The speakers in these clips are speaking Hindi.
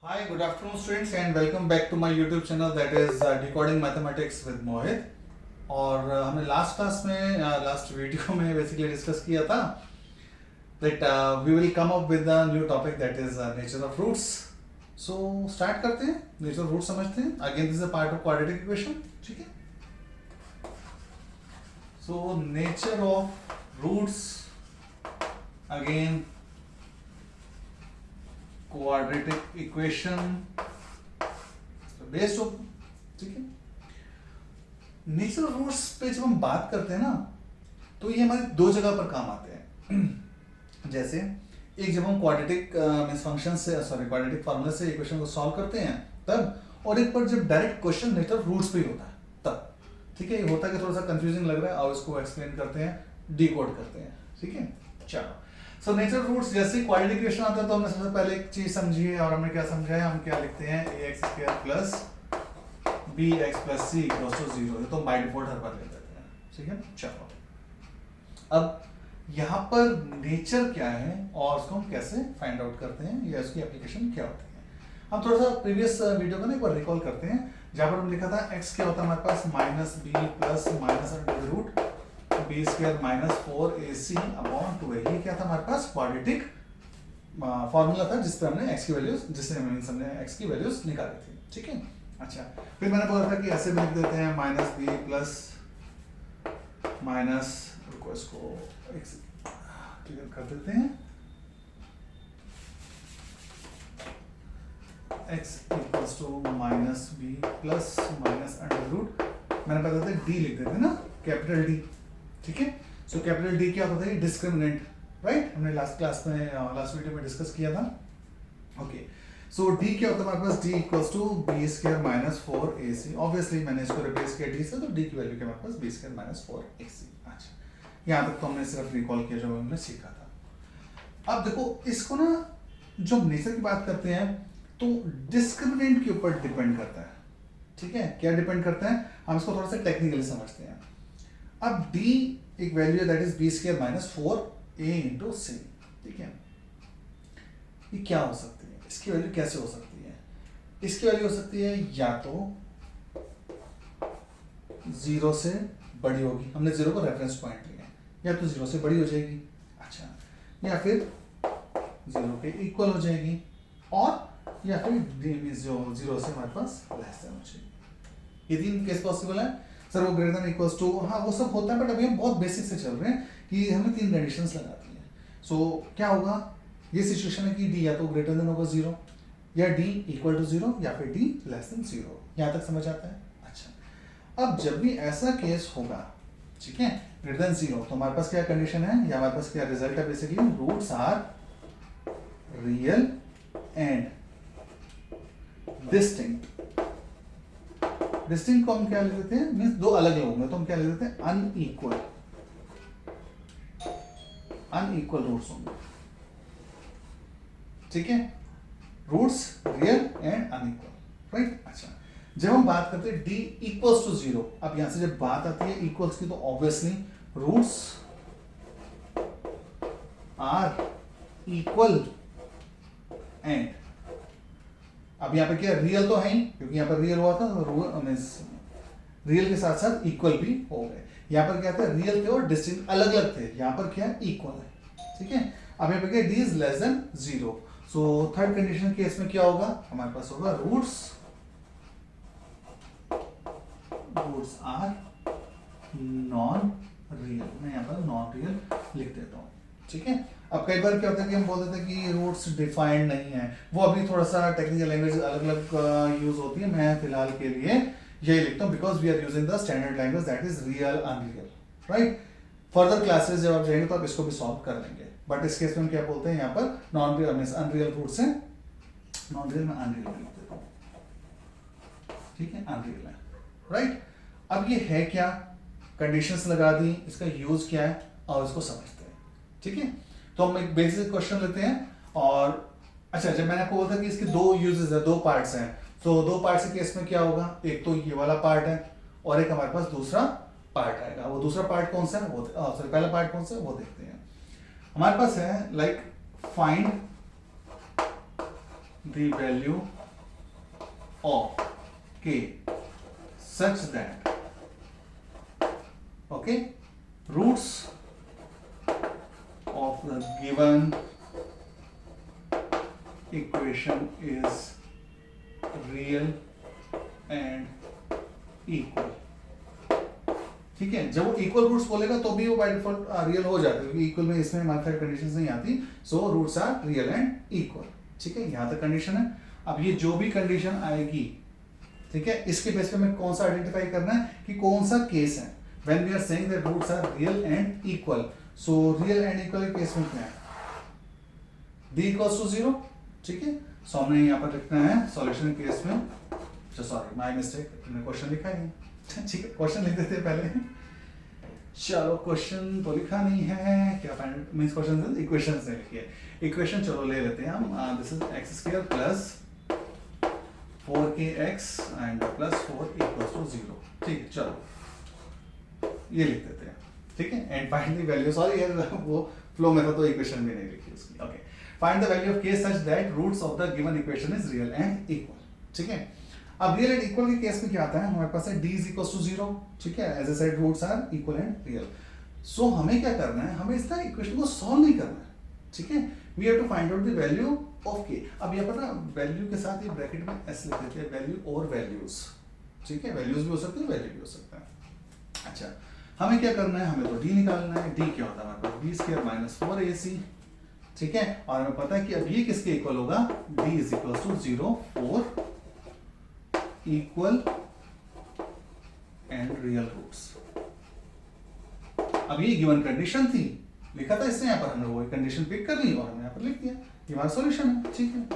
Hi, good afternoon students and welcome back to my YouTube channel that is Decoding Mathematics with Mohit. और हमने लास्ट क्लास में लास्ट वीडियो में बेसिकली डिस्कस किया था that we will come up with a new topic that is nature of roots. So start करते हैं, nature of roots समझते हैं. Again this is a part of quadratic equation, ठीक है? So nature of roots again quadratic equation based of, ठीक है. नेचर ऑफ रूट्स पे जब हम बात करते हैं ना तो ये हमारे दो जगह पर काम आते हैं. जैसे एक जब हम क्वाड्रेटिक मींस फंक्शन से क्वाड्रेटिक फार्मूला से इक्वेशन को सॉल्व करते हैं तब, और एक पर जब direct question nature of roots पे ही होता है तब, ठीक है. ये होता है कि थोड़ा सा कंफ्यूजिंग लग रहा है और इसको एक्सप्लेन करते हैं, डिकोड करते हैं, ठीक है. चलो, सो नेचर रूट्स जैसे क्वाड्रेटिक इक्वेशन आता है तो हमने सबसे पहले एक चीज समझी है और हमने क्या समझा है, हम क्या लिखते हैं ax² plus bx plus c equals to 0. ये तो बाय डिफॉल्ट हर बार ले लेते हैं, ठीक है. चलो, अब यहाँ पर नेचर क्या है और उसको हम कैसे फाइंड आउट करते हैं या उसकी एप्लीकेशन क्या होती है. हम थोड़ा सा प्रीवियस वीडियो को ना एक बार रिकॉल करते हैं जहाँ पर हम लिखा था x क्या होता है हमारे पास minus b plus minus under root b square minus 4ac upon 2a. ये क्या था हमारे पास क्वाड्रेटिक फॉर्मूला था जिस पे हमने x की वैल्यूज हमने x की वैल्यूज निकाली थी, ठीक है. अच्छा, फिर मैंने बोला था कि ऐसे भी लिख देते हैं माइनस b प्लस माइनस, रुको इसको क्लियर कर देते हैं, x equals to minus b plus minus under root, मैंने पता था d लिख देते ना, कैपिटल D, ठीक है. सो कैपिटल D क्या होता है, डिस्क्रिमिनेंट, राइट. हमने लास्ट क्लास में लास्ट वीडियो में डिस्कस किया था. ओके, सो D क्या होता है हमारे पास, D equals to b square minus 4ac. Obviously मैंने इसको रिप्लेस किया D से, तो D की वैल्यू क्या हमारे पास b स्क्वायर माइनस 4ac. अच्छा, यहाँ तक तो हमने सिर्फ रिकॉल किया जो हमने सीखा था. अब देखो इसको ना, जब नेचर की बात करते हैं तो डिस्क्रिमिनेंट के ऊपर डिपेंड करता है, ठीक है. क्या डिपेंड करता है, हम इसको थोड़ा सा टेक्निकली समझते हैं. अब d एक वैल्यू है that is b square minus 4a into c, ठीक है. ये क्या हो सकती है, इसकी वैल्यू कैसे हो सकती है, इसकी वैल्यू हो सकती है या तो 0 से बड़ी होगी, हमने 0 को रेफरेंस पॉइंट लिया है, या तो 0 से बड़ी हो जाएगी, अच्छा, या फिर 0 के इक्वल हो जाएगी, और या फिर जो 0 से हमारे पास लेस देन हो जाएगी. ये तीन केस पॉसिबल है. सर वो ग्रेटर देन इक्वल्स टू, हाँ वो सब होता है, बट अभी हम बहुत बेसिक से चल रहे हैं कि हमें तीन कंडीशंस लगाती हैं. सो क्या होगा, ये सिचुएशन है कि d या तो ग्रेटर देन होगा 0, या d इक्वल टू 0, या फिर d लेस देन 0. यहाँ तक समझ आता है. अच्छा, अब जब भी ऐसा केस होगा, ठीक है, ग्रेटर देन 0, तो हमारे पास क्या कंडीशन है, या हमारे पास क्या रिजल्ट है, basically roots are real and distinct. Distinct को हम क्या लिख देते हैं, मींस दो अलग अलग होंगे तो हम क्या लिख देते हैं, अनइक्वल रूट्स होंगे, ठीक है. Roots real and unequal, right. अच्छा, जब हम बात करते हैं d इक्वल्स टू 0, अब यहां से जब बात आती है इक्वल्स की तो obviously roots are equal and, अब यहाँ पे क्या रियल तो है ही, क्योंकि यहाँ पर रियल हुआ था, रियल के साथ साथ इक्वल भी हो गए. यहाँ पर क्या था, रियल थे और डिस्टिंक्ट अलग अलग थे, यहाँ पर क्या इक्वल है, ठीक है. अब यहाँ पे क्या d is less than 0. So third condition case में क्या होगा, हमारे पास होगा रूट्स आर नॉन रियल. मैं यहाँ पर नॉन रियल लिख देता हूँ, ठीक है. अब कई बार क्या होता है कि हम बोल देते हैं कि रूट्स डिफाइंड नहीं है, वो अभी थोड़ा सा टेक्निकल लैंग्वेज अलग अलग यूज होती है. मैं फिलहाल के लिए यही लिखता हूँ because we are using the standard language that is real unreal, right. Further classes जब आप जाएंगे तो आप इसको भी सॉल्व कर लेंगे, बट इस केस में हम क्या बोलते हैं, यहाँ पर non real means unreal roots है, नॉन रियल में अनरियल लिख देता हूँ, ठीक है, अनरियल है, राइट. अब ये है क्या, कंडीशंस लगा दी, इसका यूज क्या है और इसको समझते हैं, ठीक है. तो हम एक बेसिक क्वेश्चन लेते हैं. और अच्छा, जब मैंने आपको बोला था कि इसके दो यूजेस है, दो पार्ट्स हैं, तो दो पार्ट्स के केस में क्या होगा, एक तो ये वाला पार्ट है और एक हमारे पास दूसरा पार्ट आएगा. वो दूसरा पार्ट कौन सा है, वो सॉरी पहला पार्ट कौन सा है वो देखते हैं. हमारे पास है like find the value of k such that okay roots of the given equation is real and equal। ठीक है, जब वो इक्वल रूट्स बोलेगा तो भी वो बाय डिफॉल्ट रियल हो जाता है, क्योंकि इक्वल में इसमें हमारे सारे कंडीशंस नहीं आती, so roots are real and equal. ठीक है, यहां तक कंडीशन है। अब ये जो भी कंडीशन आएगी, ठीक है, इसके बेस पे हमें कौन सा आइडेंटिफाई करना है कि कौन सा केस है। When we are saying that roots are real and equal, so real and equal के केस में क्या है, d इक्वल्स टू 0। ठीक है, सो हमने यहाँ पर लिखना है सॉल्यूशन केस में, सॉरी माय मिस्टेक, हमने क्वेश्चन लिखा है। ठीक है, क्वेश्चन लिख देते हैं पहले। चलो क्वेश्चन तो लिखा नहीं है, क्या फाइंड मींस क्वेश्चन इक्वेशन से लिखिए। इक्वेशन चलो ले लेते हैं हम, this is x² plus 4kx and plus 4 equals to 0। ठीक है, चलो ये लिख देते हैं। ठीक है, and find the value, sorry यार वो फ्लो में था तो इक्वेशन भी नहीं लिखी उसकी। Okay, find the value of k such that roots of the given equation is real and equal. ठीक है, अब रियल एंड इक्वल के केस में क्या आता है, हमारे पास है d इज इक्वल टू 0। ठीक है, as I said roots are equal and real. So हमें क्या करना है, हमें इसका इक्वेशन को सॉल्व नहीं करना है। ठीक है, we have to find out the value of k। अब यहाँ पर ना वैल्यू के साथ ये ब्रैकेट में s लिख देते हैं, वैल्यू और वैल्यूज। ठीक है, वैल्यूज भी हो सकते हैं, वैल्यू भी हो सकता है। अच्छा, हमें क्या करना है, हमें तो d निकालना है। d क्या होता है हमारे पास, b² माइनस 4ac। ठीक है, और हमें पता है कि अब ये किसके इक्वल होगा, d is equal to 0, 4 equal and real roots. अब ये गिवन कंडीशन थी, लिखा था इसने, यहाँ पर हमने वो कंडीशन पिक कर ली और हमने यहाँ पर लिख दिया, ये हमारा सॉल्यूशन है। ठीक है,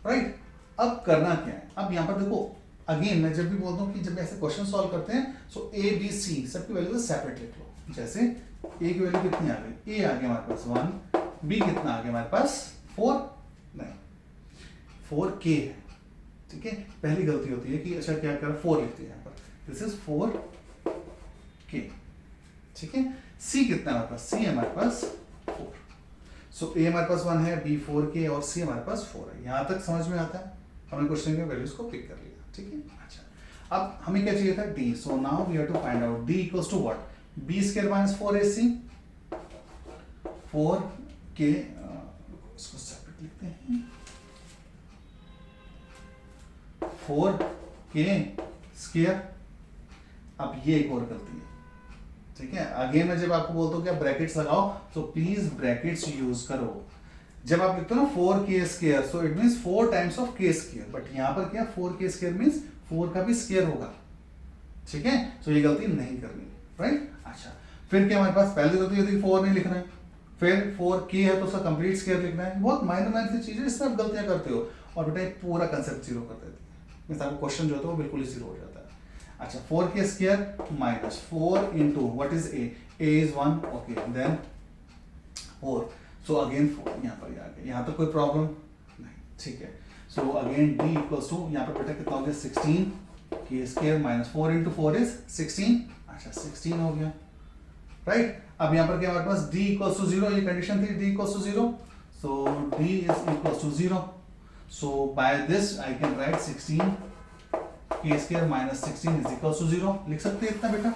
राइट। अब करना क्या है, अब यहाँ पर देखो अगेन मैं जब भी बोलता हूँ कि जब ऐसे क्वेश्चन सॉल्व करते हैं, सो ए बी सी सबकी वैल्यू सेपरेट लिख लो। जैसे ए की वैल्यू कितनी आ गई, ए आ गया हमारे पास 1, बी कितना आ गया हमारे पास 4, नहीं 4k है। ठीक है, पहली गलती होती है कि अच्छा क्या कर 4 लिखते हैं यहाँ पर, दिस इज 4k। ठीक है, c कितना है हमारे पास, c हमारे पास 4। सो a हमारे पास 1 है, b 4k और c हमारे पास 4 है। यहाँ तक समझ में आता है, हमने क्वेश्चन के वैल्यूज को पिक कर लिया। ठीक है, अच्छा अब हमें क्या चाहिए था, d। So now we have to find out d equals to what, b² minus 4ac 4k। इसको सेपरेट लिखते हैं, 4k²। अब ये एक और गलती है। ठीक है, अगेन मैं जब आपको बोलता हूँ कि आप ब्रैकेट्स लगाओ, तो प्लीज ब्रैकेट्स यूज करो। जब आप लिखते हो ना 4k², so it means 4 times of k², but यहाँ पर क्या 4k² मींस 4 का भी स्क्वायर होगा। ठीक है, सो ये गलती नहीं करनी, राइट। अच्छा, फिर क्या हमारे पास पहली गलती होती है 4 नहीं लिखना है, फिर 4k है तो उसका कंप्लीट स्क्वायर लिखना है। बहुत माइनर सी चीजें, इसमें आप गलतियां करते हो और बेटा पूरा कंसेप्ट जीरो कर देती है। मींस आपका क्वेश्चन जो होता है वो बिल्कुल ही जीरो हो जाता है। अच्छा, 4k² minus 4 into what is a is 1, okay, then 4, so again 4 यहाँ पर आ गया। यहाँ तक कोई प्रॉब्लम नहीं। ठीक है, so again d equals to यहाँ पर बेटा कितना हो गया 16k² माइनस 4 इंटू 4 इज 16। अच्छा, 16 हो गया, राइट। अब यहाँ पर क्या हमारे पास d इक्वल्स टू 0, ये कंडीशन थी, d equals to 0, so d is equals to 0। So by this I can write 16k² minus 16 is equals to 0। लिख सकते हैं इतना बेटा,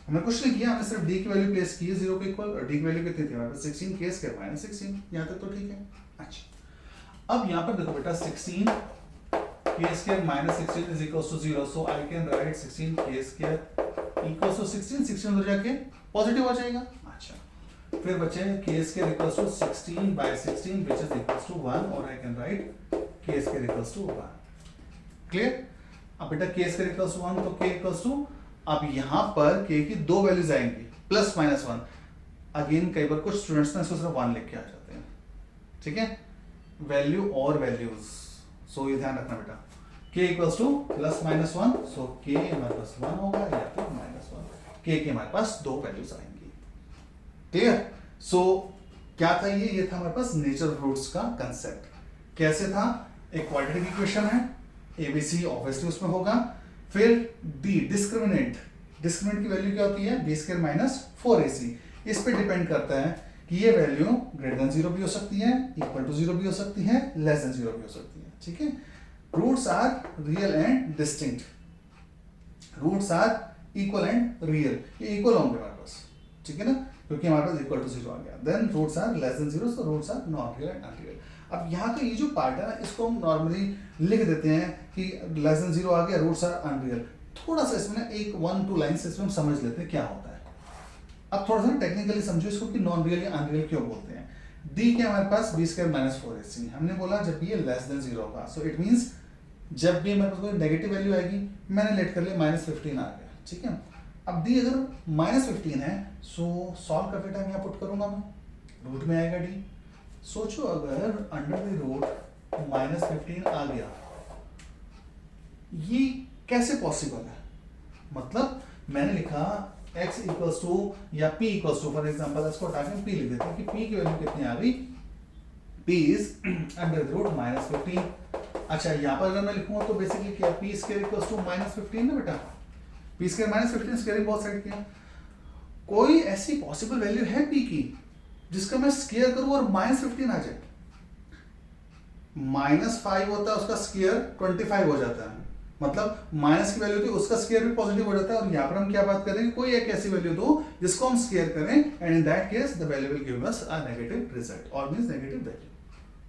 हमने कुछ नहीं किया, हमने सिर्फ d की वैल्यू प्लेस की है 0 के इक्वल, और d की वैल्यू कितनी थी हमारे पास 16k² माइनस 16। यहाँ तक तो ठीक है। अच्छा, अब यहाँ पर देखो बेटा 16k² minus 16 is equals to 0, so I can write 16k² equals to 16 उधर जाके पॉजिटिव हो जाएगा। अच्छा, फिर बचे k² equals to 16 by 16 which is equals to 1, और I can write k² equals to 1। Clear. अब बेटा k² इक्वल्स टू 1, तो k इक्वल्स टू, अब यहां पर k की दो वैल्यूज आएंगी प्लस माइनस 1। अगेन कई बार कुछ स्टूडेंट्स ना इसको सिर्फ 1 लिख के आ जाते हैं। ठीक है, वैल्यू और वैल्यूज, सो ये ध्यान रखना बेटा, k equals two plus minus 1, सो k हमारे पास 1 होगा या फिर माइनस 1, k के हमारे पास दो वैल्यूज आएंगी। क्लियर। सो क्या था ये था हमारे पास नेचर ऑफ रूट्स का कंसेप्ट। कैसे था, एक क्वाड्रेटिक इक्वेशन है, एबीसी ऑब्वियसली उसमें होगा, फिर डी डिस्क्रिमिनेंट की वैल्यू क्या होती है b² माइनस 4ac। इस पे डिपेंड करता है कि ये वैल्यू ग्रेटर देन 0 भी हो सकती है, इक्वल टू 0 भी हो सकती है, लेस देन 0 भी हो सकती है, ठीक है। Roots are real and distinct, roots are equal and real, ये इक्वल होंगे हमारे पास, ठीक है ना, क्योंकि हमारे पास इक्वल टू 0 आ गया। Then roots are less than 0, so roots are non real and unreal. अब यहाँ का ये जो पार्ट है ना, इसको हम नॉर्मली लिख देते हैं कि लेस देन 0 आ गया, रूट्स आर अनरियल। थोड़ा सा इसमें ना एक 1-2 लाइन्स इसमें हम समझ लेते हैं क्या होता है। अब थोड़ा सा टेक्निकली समझो इसको कि नॉन रियल या अनरियल क्यों बोलते हैं। डी के हमारे पास b² - 4ac, हमने बोला जब ये लेस देन 0 होगा, सो इट मीन्स जब भी हमारे पास कोई नेगेटिव वैल्यू आएगी, मैंने लेट कर लिया -15 आ गया, ठीक है। अब डी अगर -15 है, सो सॉल्व करते टाइम यहाँ पुट करूंगा मैं, रूट में आएगा डी। सोचो अगर अंडर द रूट -15 आ गया, ये कैसे पॉसिबल है? मतलब मैंने लिखा x इक्वल्स टू या p equals to, for example इसको हटा के p लिख देते हैं कि p की वैल्यू कितनी आ गई, p is under the root -15। अच्छा, यहाँ पर अगर मैं लिखूंगा तो बेसिकली क्या, p² इक्वल्स टू -15 ना बेटा, p² -15 स्क्वायरिंग बोथ साइड किया। कोई ऐसी पॉसिबल वैल्यू है p की जिसका मैं स्क्वायर करूं और -15 आ जाए? -5 होता है, उसका स्क्वायर 25 हो जाता है, मतलब माइनस की वैल्यू थी, उसका स्क्वायर भी पॉजिटिव हो जाता है। और यहाँ पर हम क्या बात करेंगे, कोई एक ऐसी वैल्यू दो जिसको हम स्क्वायर करें, and in that case the value will give us a negative result, और मींस नेगेटिव वैल्यू।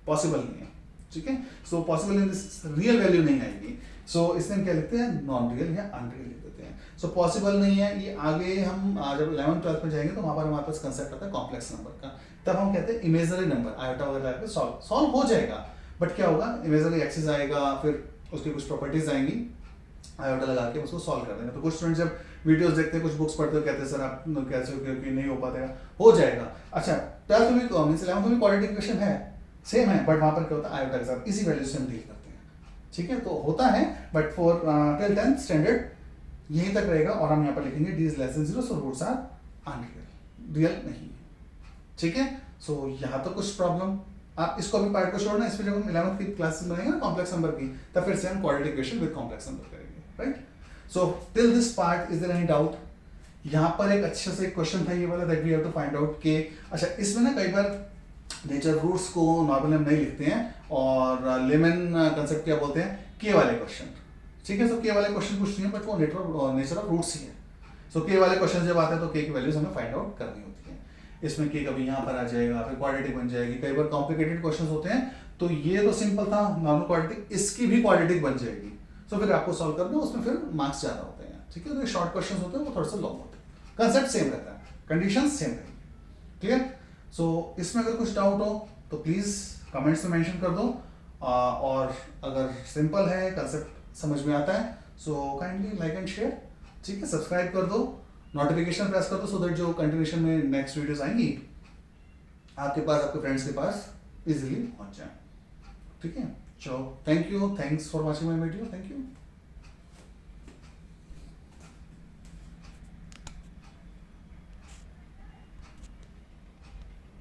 पॉसिबल नहीं है, ठीक है। So possible in this real value नहीं आएगी, सो इसमें हम क्या लिखते हैं, नॉन रियल या अनरियल लिख देते हैं। सो पॉसिबल नहीं है, ये आगे हम जब 11th-12th में जाएंगे तो वहां पर हमारे पास कंसेप्ट आता है कॉम्प्लेक्स नंबर का, तब हम कहते हैं इमेजनरी नंबर, आयोटा वगैरह सॉल्व हो जाएगा, बट क्या होगा, इमेजनरी एक्सिस आएगा, फिर उसकी कुछ प्रॉपर्टीज आएंगी, आयोटा लगा के उसको सॉल्व कर देंगे। तो कुछ स्टूडेंट जब वीडियोस देखते हैं, कुछ बुक्स पढ़ते हो, कहते हैं सर आप कैसे हो, क्योंकि नहीं हो पाता, हो जाएगा। अच्छा, 12th में 11th में क्वाड्रेटिक इक्वेशन है, सेम है, बट वहां पर क्या होता है, आयोटा के साथ इसी वैल्यू से हम डील करते हैं, ठीक है। तो होता है, but for till 10th standard यहीं तक रहेगा, और हम यहाँ पर लिखेंगे D is less than 0, so roots are unreal, real नहीं, ठीक है। सो यहाँ तो कुछ प्रॉब्लम, आप इसको भी पार्ट को छोड़ना, इसमें जब हम 11th की क्लासेस बनाएंगे ना कॉम्प्लेक्स नंबर की, तब फिर से हम quadratic equation with complex number करेंगे, right. So till this part is there any doubt? यहाँ पर एक अच्छे से क्वेश्चन था ये वाला, that we have to find out k, अच्छा इसमें ना कई बार नेचर रूट्स को नॉर्मल हम नहीं लिखते हैं, और लेमन कंसेप्ट क्या बोलते हैं, के वाले क्वेश्चन, ठीक है। सो के वाले क्वेश्चन कुछ नहीं है, बट वो नेचर ऑफ रूट्स ही है। सो के वाले क्वेश्चन जब आते हैं तो के की वैल्यूज हमें फाइंड आउट करनी होती है। इसमें के कभी यहाँ पर आ जाएगा, फिर क्वाड्रेटिक बन जाएगी, कई बार कॉम्प्लिकेटेड क्वेश्चंस होते हैं, तो ये तो सिंपल था नॉर्मल क्वाड्रेटिक, इसकी भी क्वाड्रेटिक बन जाएगी, सो फिर आपको सॉल्व करना, उसमें फिर मार्क्स ज्यादा होते हैं, ठीक है। तो शॉर्ट क्वेश्चंस होते हैं वो थोड़ा सा लॉन्ग होते हैं, कंसेप्ट सेम रहता है, कंडीशन सेम रहेगी, क्लियर। सो इसमें अगर कुछ डाउट हो तो प्लीज कमेंट्स में मेंशन कर दो, और अगर सिंपल है, कंसेप्ट समझ में आता है, so kindly like and share, ठीक है। सब्सक्राइब कर दो, नोटिफिकेशन प्रेस कर दो, सो दैट जो कंटिन्यूशन में नेक्स्ट वीडियोस आएंगी आपके पास, आपके फ्रेंड्स के पास इजीली पहुंच जाए, ठीक है। चलो, thank you, thanks for watching my video, thank you.